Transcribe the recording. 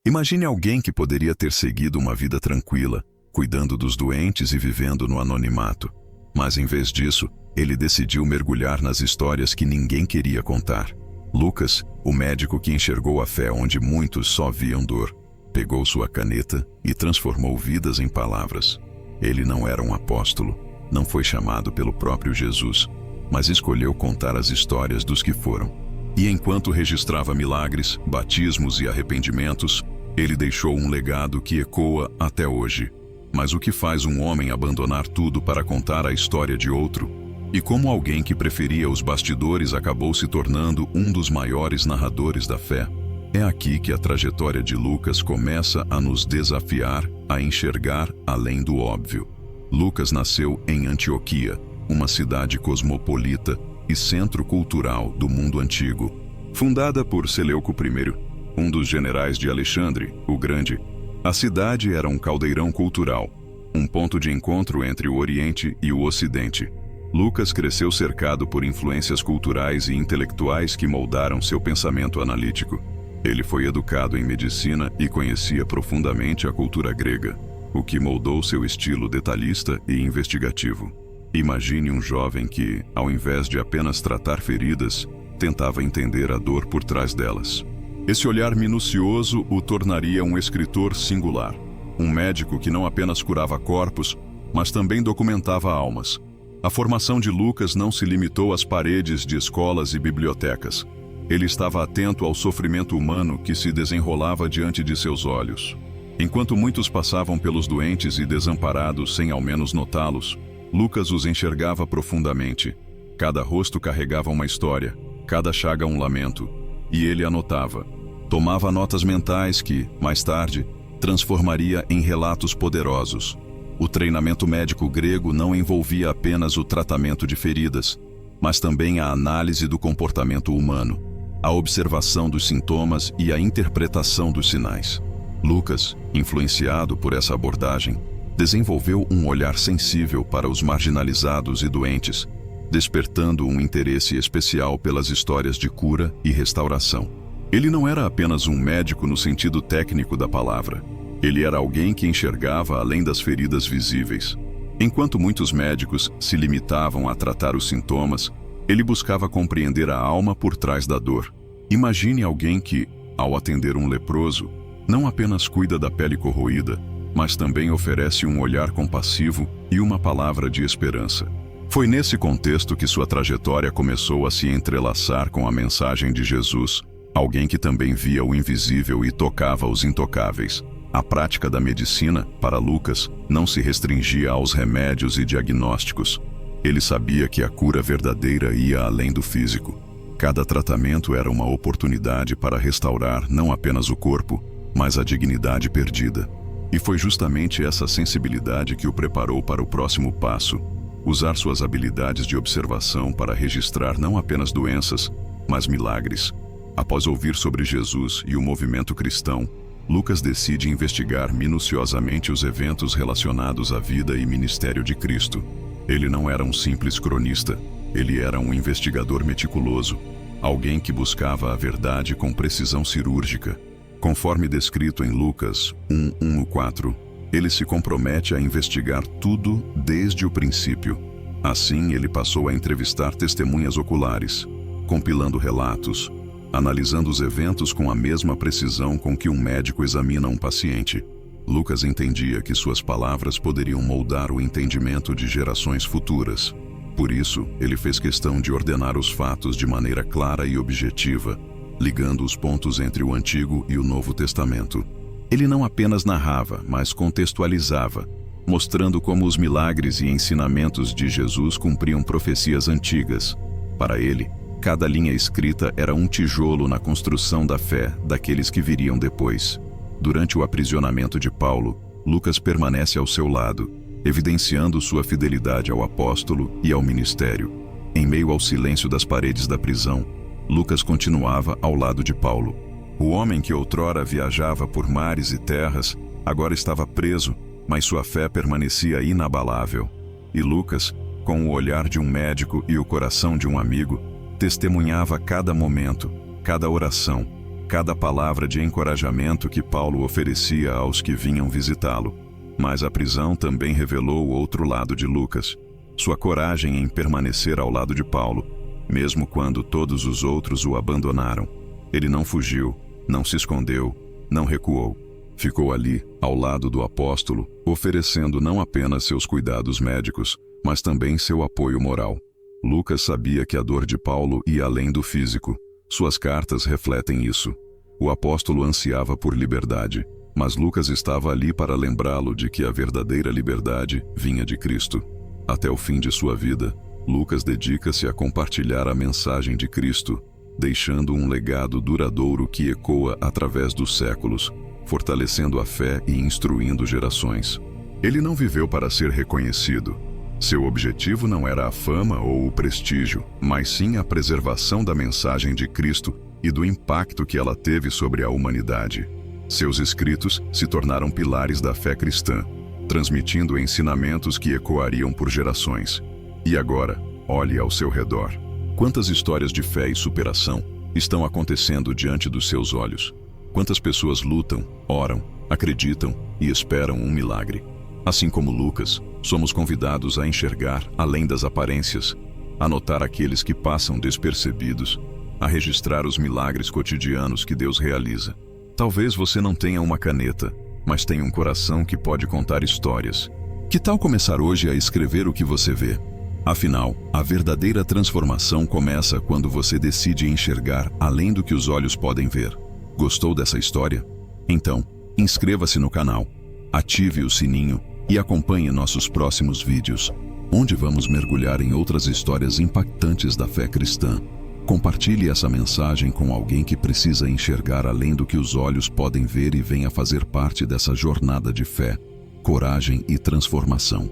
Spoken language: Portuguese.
Imagine alguém que poderia ter seguido uma vida tranquila, cuidando dos doentes e vivendo no anonimato. Mas em vez disso, ele decidiu mergulhar nas histórias que ninguém queria contar. Lucas, o médico que enxergou a fé onde muitos só viam dor, pegou sua caneta e transformou vidas em palavras. Ele não era um apóstolo, não foi chamado pelo próprio Jesus, mas escolheu contar as histórias dos que foram. E enquanto registrava milagres, batismos e arrependimentos, ele deixou um legado que ecoa até hoje. Mas o que faz um homem abandonar tudo para contar a história de outro? E como alguém que preferia os bastidores acabou se tornando um dos maiores narradores da fé? É aqui que a trajetória de Lucas começa a nos desafiar a enxergar além do óbvio. Lucas nasceu em Antioquia, uma cidade cosmopolita e centro cultural do mundo antigo. Fundada por Seleuco I, um dos generais de Alexandre, o Grande, a cidade era um caldeirão cultural, um ponto de encontro entre o Oriente e o Ocidente. Lucas cresceu cercado por influências culturais e intelectuais que moldaram seu pensamento analítico. Ele foi educado em medicina e conhecia profundamente a cultura grega, o que moldou seu estilo detalhista e investigativo. Imagine um jovem que, ao invés de apenas tratar feridas, tentava entender a dor por trás delas. Esse olhar minucioso o tornaria um escritor singular, um médico que não apenas curava corpos, mas também documentava almas. A formação de Lucas não se limitou às paredes de escolas e bibliotecas. Ele estava atento ao sofrimento humano que se desenrolava diante de seus olhos. Enquanto muitos passavam pelos doentes e desamparados sem ao menos notá-los, Lucas os enxergava profundamente. Cada rosto carregava uma história, cada chaga um lamento, e ele anotava. Tomava notas mentais que, mais tarde, transformaria em relatos poderosos. O treinamento médico grego não envolvia apenas o tratamento de feridas, mas também a análise do comportamento humano, a observação dos sintomas e a interpretação dos sinais. Lucas, influenciado por essa abordagem, desenvolveu um olhar sensível para os marginalizados e doentes, despertando um interesse especial pelas histórias de cura e restauração. Ele não era apenas um médico no sentido técnico da palavra. Ele era alguém que enxergava além das feridas visíveis. Enquanto muitos médicos se limitavam a tratar os sintomas, ele buscava compreender a alma por trás da dor. Imagine alguém que, ao atender um leproso, não apenas cuida da pele corroída, mas também oferece um olhar compassivo e uma palavra de esperança. Foi nesse contexto que sua trajetória começou a se entrelaçar com a mensagem de Jesus, alguém que também via o invisível e tocava os intocáveis. A prática da medicina, para Lucas, não se restringia aos remédios e diagnósticos. Ele sabia que a cura verdadeira ia além do físico. Cada tratamento era uma oportunidade para restaurar não apenas o corpo, mas a dignidade perdida. E foi justamente essa sensibilidade que o preparou para o próximo passo: usar suas habilidades de observação para registrar não apenas doenças, mas milagres. Após ouvir sobre Jesus e o movimento cristão, Lucas decide investigar minuciosamente os eventos relacionados à vida e ministério de Cristo. Ele não era um simples cronista, ele era um investigador meticuloso, alguém que buscava a verdade com precisão cirúrgica. Conforme descrito em Lucas 1:1-4, ele se compromete a investigar tudo desde o princípio. Assim, ele passou a entrevistar testemunhas oculares, compilando relatos, analisando os eventos com a mesma precisão com que um médico examina um paciente. Lucas entendia que suas palavras poderiam moldar o entendimento de gerações futuras. Por isso, ele fez questão de ordenar os fatos de maneira clara e objetiva, ligando os pontos entre o Antigo e o Novo Testamento. Ele não apenas narrava, mas contextualizava, mostrando como os milagres e ensinamentos de Jesus cumpriam profecias antigas. Para ele, cada linha escrita era um tijolo na construção da fé daqueles que viriam depois. Durante o aprisionamento de Paulo, Lucas permanece ao seu lado, evidenciando sua fidelidade ao apóstolo e ao ministério. Em meio ao silêncio das paredes da prisão, Lucas continuava ao lado de Paulo. O homem que outrora viajava por mares e terras, agora estava preso, mas sua fé permanecia inabalável. E Lucas, com o olhar de um médico e o coração de um amigo, testemunhava cada momento, cada oração, cada palavra de encorajamento que Paulo oferecia aos que vinham visitá-lo. Mas a prisão também revelou o outro lado de Lucas, sua coragem em permanecer ao lado de Paulo, mesmo quando todos os outros o abandonaram. Ele não fugiu, não se escondeu, não recuou. Ficou ali, ao lado do apóstolo, oferecendo não apenas seus cuidados médicos, mas também seu apoio moral. Lucas sabia que a dor de Paulo ia além do físico. Suas cartas refletem isso. O apóstolo ansiava por liberdade, mas Lucas estava ali para lembrá-lo de que a verdadeira liberdade vinha de Cristo. Até o fim de sua vida, Lucas dedica-se a compartilhar a mensagem de Cristo, deixando um legado duradouro que ecoa através dos séculos, fortalecendo a fé e instruindo gerações. Ele não viveu para ser reconhecido. Seu objetivo não era a fama ou o prestígio, mas sim a preservação da mensagem de Cristo e do impacto que ela teve sobre a humanidade. Seus escritos se tornaram pilares da fé cristã, transmitindo ensinamentos que ecoariam por gerações. E agora, olhe ao seu redor. Quantas histórias de fé e superação estão acontecendo diante dos seus olhos? Quantas pessoas lutam, oram, acreditam e esperam um milagre? Assim como Lucas, somos convidados a enxergar além das aparências, a notar aqueles que passam despercebidos, a registrar os milagres cotidianos que Deus realiza. Talvez você não tenha uma caneta, mas tenha um coração que pode contar histórias. Que tal começar hoje a escrever o que você vê? Afinal, a verdadeira transformação começa quando você decide enxergar além do que os olhos podem ver. Gostou dessa história? Então, inscreva-se no canal, ative o sininho e acompanhe nossos próximos vídeos, onde vamos mergulhar em outras histórias impactantes da fé cristã. Compartilhe essa mensagem com alguém que precisa enxergar além do que os olhos podem ver e venha fazer parte dessa jornada de fé, coragem e transformação.